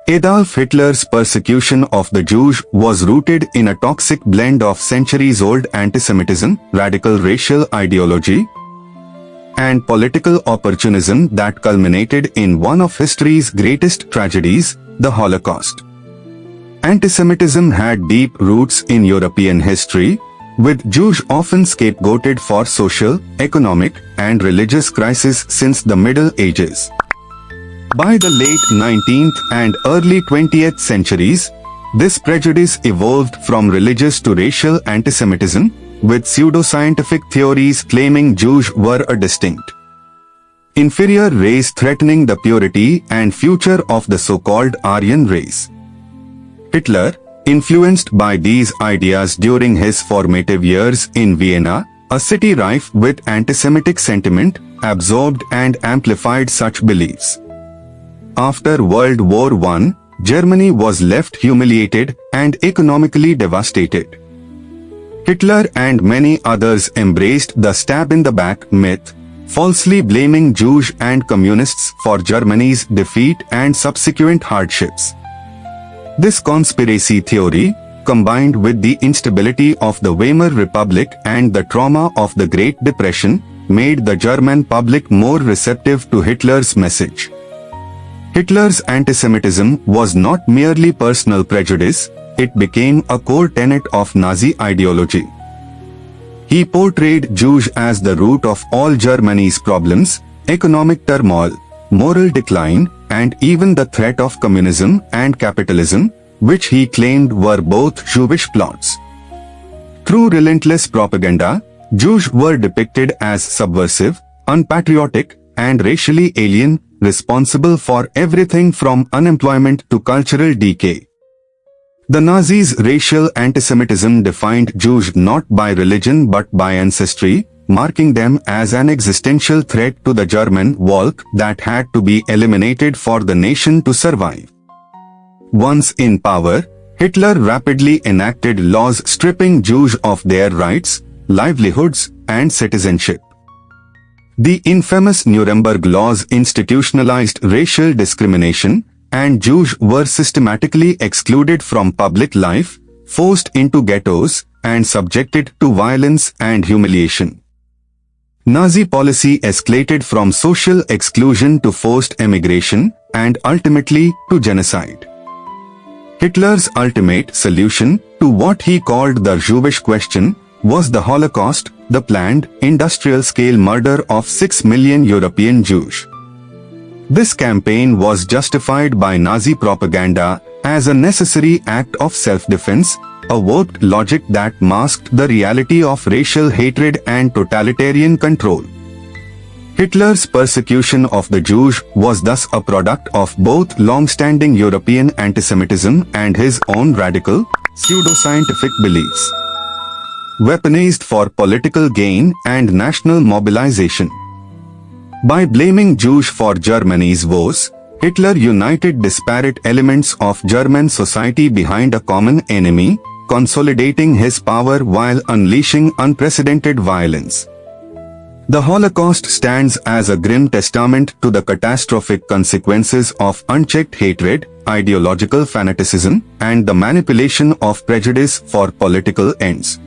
Adolf Hitler's persecution of the Jews was rooted in a toxic blend of centuries-old anti-Semitism, radical racial ideology, and political opportunism that culminated in one of history's greatest tragedies, the Holocaust. Antisemitism had deep roots in European history, with Jews often scapegoated for social, economic, and religious crises since the Middle Ages. By the late 19th and early 20th centuries, this prejudice evolved from religious to racial antisemitism, with pseudoscientific theories claiming Jews were a distinct, inferior race threatening the purity and future of the so-called Aryan race. Hitler, influenced by these ideas during his formative years in Vienna, a city rife with anti-Semitic sentiment, absorbed and amplified such beliefs. After World War I, Germany was left humiliated and economically devastated. Hitler and many others embraced the stab-in-the-back myth, falsely blaming Jews and communists for Germany's defeat and subsequent hardships. This conspiracy theory, combined with the instability of the Weimar Republic and the trauma of the Great Depression, made the German public more receptive to Hitler's message. Hitler's antisemitism was not merely personal prejudice, it became a core tenet of Nazi ideology. He portrayed Jews as the root of all Germany's problems, economic turmoil, moral decline, and even the threat of communism and capitalism, which he claimed were both Jewish plots. Through relentless propaganda, Jews were depicted as subversive, unpatriotic, and racially alien, responsible for everything from unemployment to cultural decay. The Nazis' racial antisemitism defined Jews not by religion but by ancestry, marking them as an existential threat to the German Volk that had to be eliminated for the nation to survive. Once in power, Hitler rapidly enacted laws stripping Jews of their rights, livelihoods, and citizenship. The infamous Nuremberg laws institutionalized racial discrimination, and Jews were systematically excluded from public life, forced into ghettos, and subjected to violence and humiliation. Nazi policy escalated from social exclusion to forced emigration, and ultimately to genocide. Hitler's ultimate solution to what he called the Jewish question was the Holocaust, the planned, industrial-scale murder of 6 million European Jews. This campaign was justified by Nazi propaganda as a necessary act of self-defense, a warped logic that masked the reality of racial hatred and totalitarian control. Hitler's persecution of the Jews was thus a product of both long-standing European antisemitism and his own radical, pseudoscientific beliefs, weaponized for political gain and national mobilization. By blaming Jews for Germany's woes, Hitler united disparate elements of German society behind a common enemy, consolidating his power while unleashing unprecedented violence. The Holocaust stands as a grim testament to the catastrophic consequences of unchecked hatred, ideological fanaticism, and the manipulation of prejudice for political ends.